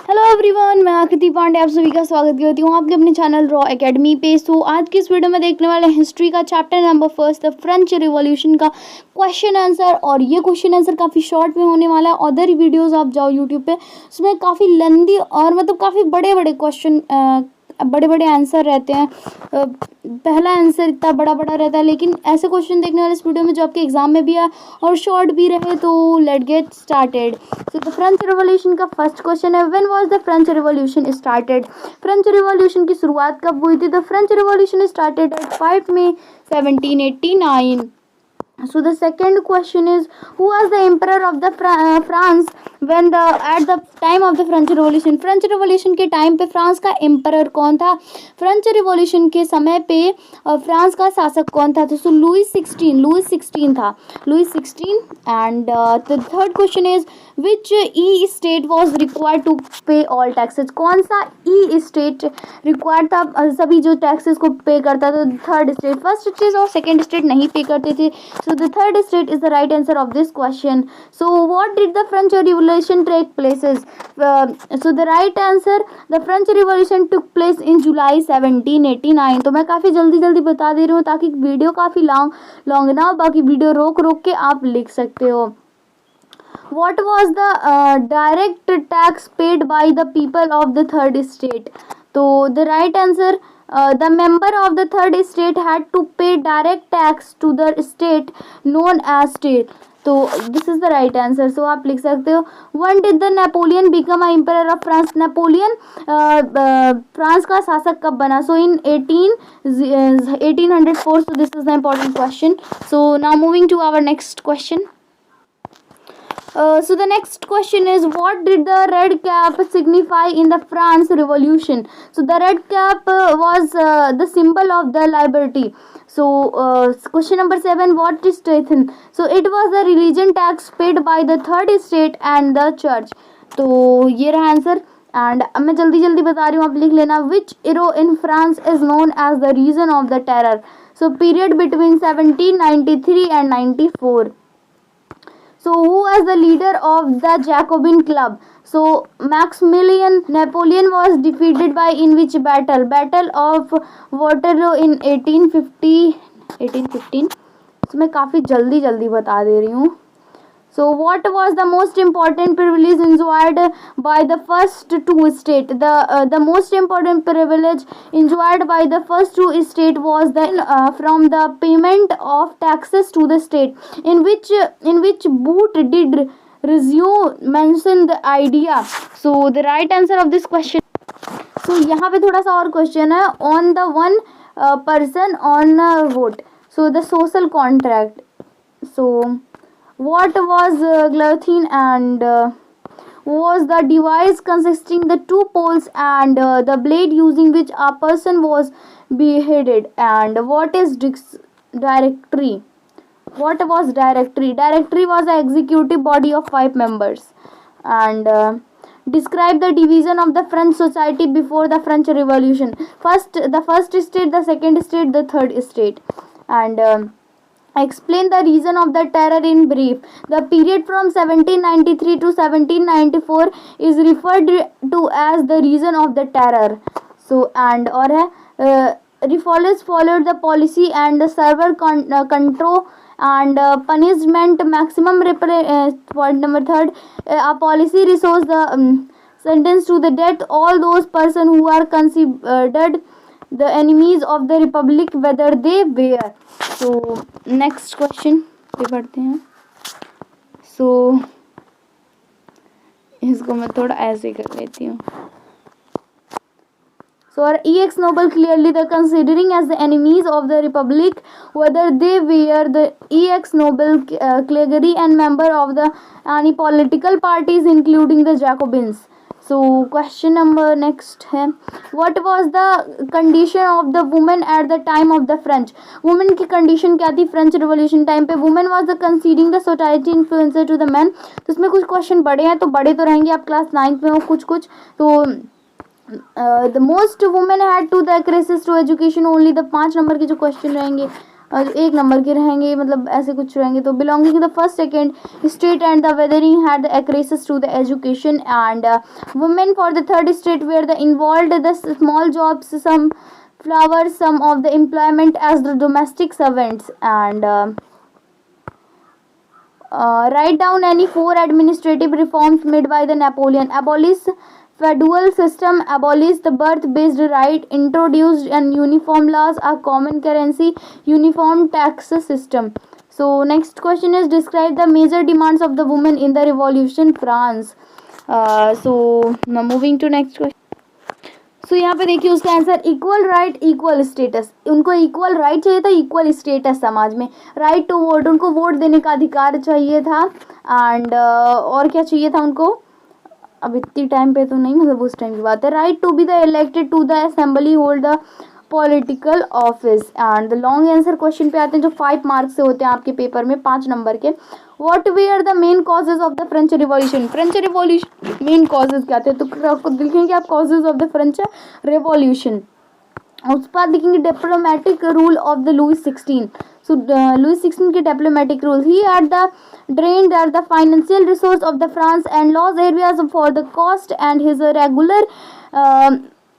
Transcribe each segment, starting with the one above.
Hello everyone, मैं आकृति पांडे आप सभी का स्वागत करती हूँ आपके अपने चैनल रॉ एकेडमी पे। सो आज की इस वीडियो में देखने वाले हिस्ट्री का chapter number first the French revolution का क्वेश्चन आंसर। और ये क्वेश्चन आंसर काफ़ी शॉर्ट में होने वाला है। अदर वीडियोस आप जाओ यूट्यूब पे, उसमें काफ़ी लेंदी और मतलब काफ़ी बड़े बड़े क्वेश्चन बड़े बड़े आंसर रहते हैं। पहला आंसर इतना बड़ा बड़ा रहता है, लेकिन ऐसे क्वेश्चन देखने वाले इस वीडियो में जो आपके एग्जाम में भी आए और शॉर्ट भी रहे। तो let get started. So the French revolution का फर्स्ट क्वेश्चन है, when was the French revolution started. French revolution की शुरुआत कब हुई थी? The French revolution started at 5 May 1789. So the second question is, who was the emperor of the France when the at the time of the French Revolution? French revolution के time पे France का emperor कौन था? French revolution के समय पे France का शासक कौन था? तो लुइस 16 था, Louis 16. And the third question is, which estate was required to pay all taxes? कौन सा ई स्टेट रिक्वायर्ड था सभी जो टैक्सेस को पे करता था? Third state. फर्स्ट स्टेट और सेकेंड स्टेट नहीं पे करते थे. So the third state is the right answer of this question. So what did the French Revolution take places? So the right answer, the French Revolution took place in July 1789. तो मैं काफ़ी जल्दी बता दे रही हूँ ताकि वीडियो काफ़ी long ना हो, बाकी वीडियो रोक के आप लिख सकते हो. What was the direct tax paid by the people of the third state? तो the right answer, the member of the third state had to pay direct tax to the state known as state. तो this is the right answer. So आप लिख सकते हो, when did the Napoleon become a emperor of France? Napoleon France का शासक कब बना? So in 1804. So this is the important question. So now moving to our next question. So the next question is, what did the red cap signify in the France Revolution? So the red cap was the symbol of the liberty. So question number 7, what is Trithin? So it was the religion tax paid by the third state and the church. तो ये रहा answer. And अब मैं जल्दी बता रही हूँ, आप लिख लेना. Which era in France is known as the reign of the terror? So period between 1793 and 94. So who was the leader of the Jacobin club? So Maximilian Napoleon was defeated by in which battle? Battle of Waterloo in 1815. So मैं काफ़ी जल्दी बता दे रही हूँ. So what was the most important privilege enjoyed by the first two states? The most important privilege enjoyed by the first two states was the from the payment of taxes to the state. In which boot did Rousseau mention the idea? So the right answer of this question. So यहाँ पे थोड़ा सा और question है. On the one person on vote. So the social contract. So what was guillotine? And was the device consisting the two poles and the blade using which a person was beheaded? And what is directory? What was directory? Directory was the executive body of 5 members. And describe the division of the French society before the French Revolution. The first state, the second state, the third state. And explain the reason of the terror in brief. The period from 1793 to 1794 is referred to as the reason of the terror. So and or reformers followed the policy and the server control and punishment maximum point number 3. A policy resource the sentence to the death all those persons who are considered the enemies of the republic whether they were. So next question पे पढ़ते हैं. So इसको मैं थोड़ा ऐसे कर लेती हूँ. So are ex noble clearly the considering as the enemies of the republic whether they were the ex noble clergy and member of the any political parties including the Jacobins. So question number next है, what was the condition of the woman at the time of the French? women की condition क्या थी French Revolution time पे? women was the conceding the society influencer to the men. तो इसमें कुछ question बड़े हैं, तो बड़े तो रहेंगे, आप क्लास 9th में हो कुछ. तो the most women had to the access to education only. the 5 number के जो क्वेश्चन रहेंगे एक नंबर के रहेंगे, मतलब ऐसे कुछ रहेंगे। तो belonging the first second state and the weathering had the access to the education and women for the third state where the involve the small jobs some flowers some of the employment as the domestic servants and write down any 4 administrative reforms made by the Napoleon. Abolish feudal system, abolish the birth based right, introduced and uniform laws, a common currency, uniform tax system. So next question is describe the major demands of the women in the revolution France. So now moving to next question. सो यहाँ पे देखिए उसका answer equal right equal status. उनको equal right चाहिए था, equal status समाज में, right to vote, उनको वोट देने का अधिकार चाहिए था एंड और क्या चाहिए था उनको, अब इतनी टाइम पे तो नहीं, मतलब उस टाइम की बात है। Right to be the elected to the assembly hold the political office and the long answer question पे आते हैं जो 5 मार्क्स से होते हैं आपके पेपर में, 5 नंबर के। What were the main causes of the French revolution, French revolution main causes क्या थे, तो आपको लिखेंगे आप causes of the French revolution. उस बाद लिखेंगे diplomatic rule of the Louis 16। So Louis 16 के diplomatic rule, he at the drained at the financial resource of the France and lost areas for the cost and his regular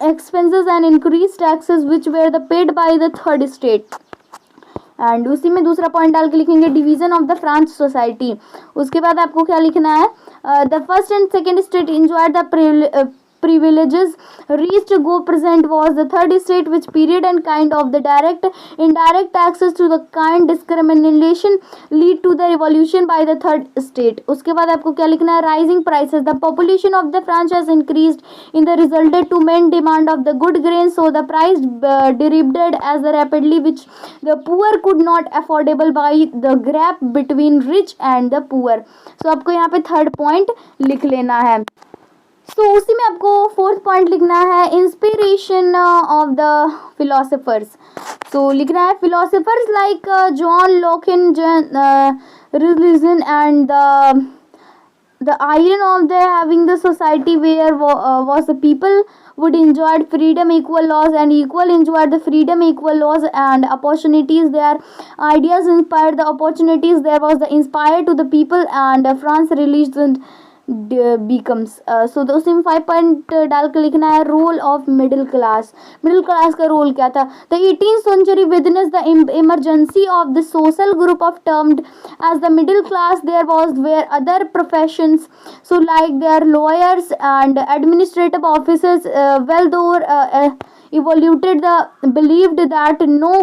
expenses and increased taxes which were the paid by the third state। And उसी में दूसरा point डाल के लिखेंगे division of the France society. उसके बाद आपको क्या लिखना है, the first and second state enjoyed the privileges reached go present was the third state which period and kind of the direct indirect taxes to the kind discrimination lead to the revolution by the third state। उसके बाद आपको क्या लिखना है, rising prices, the population of the France has increased in the resulted to main demand of the good grain so the price derived as the rapidly which the poor could not affordable by the gap between rich and the poor। so आपको यहाँ पे third point लिख लेना है। तो उसी में आपको 4th पॉइंट लिखना है इंस्पिरेशन ऑफ द फिलोसफर्स। सो लिखना है philosophers like John lock in religion and the iron of the having the society where was the people would enjoyed freedom, equal laws and equal enjoyed the freedom, equal laws and opportunities, their ideas inspired the opportunities, there was the inspired to the people and France religion becomes। So तो उसी में 5 point डाल के लिखना है role of middle class. Middle class का role क्या था, the 18th century witnessed the emergency of the social group of termed as the middle class there was where other professions so like their lawyers and administrative officers well though evaluated the believed that no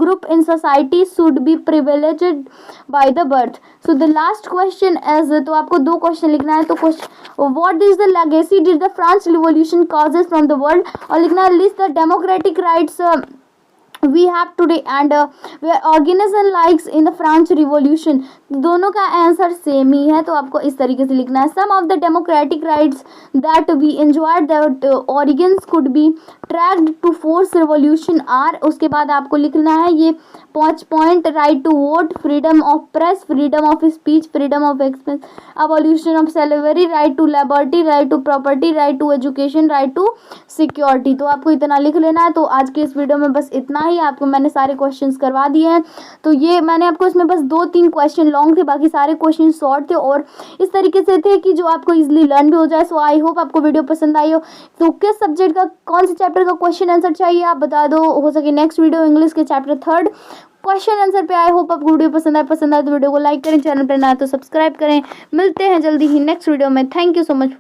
group in society should be privileged by the birth। so the last question is, तो आपको 2 question लिखना है। तो question what is the legacy did the France revolution causes from the world, और लिखना है list the democratic rights we have today and where organism likes in the French Revolution। दोनों का आंसर सेम ही है, तो आपको इस तरीके से लिखना है some of the democratic rights that we enjoyed that organs could be tracked to force revolution are। उसके बाद आपको लिखना है ये 5 point, right to vote, freedom of press, freedom of speech, freedom of express, abolition of slavery, right to liberty, right to property, right to education, right to security. तो आपको इतना लिख लेना है। तो आज के इस वीडियो में बस इतना ही, आपको मैंने सारे क्वेश्चंस करवा दिए हैं। तो ये मैंने आपको इसमें बस 2-3 क्वेश्चन लॉन्ग थे, बाकी सारे क्वेश्चन शॉर्ट थे और इस तरीके से थे कि जो आपको इजीली लर्न भी हो जाए। सो आई होप आपको वीडियो पसंद आई हो। तो किस सब्जेक्ट का, कौन से चैप्टर का क्वेश्चन आंसर चाहिए आप बता दो, हो सके नेक्स्ट वीडियो इंग्लिश के चैप्टर 3 क्वेश्चन आंसर पे। आई होप आपको वीडियो पसंद आए तो वीडियो को लाइक करें, चैनल पर नया तो सब्सक्राइब करें। मिलते हैं जल्दी ही नेक्स्ट वीडियो में। Thank you so much.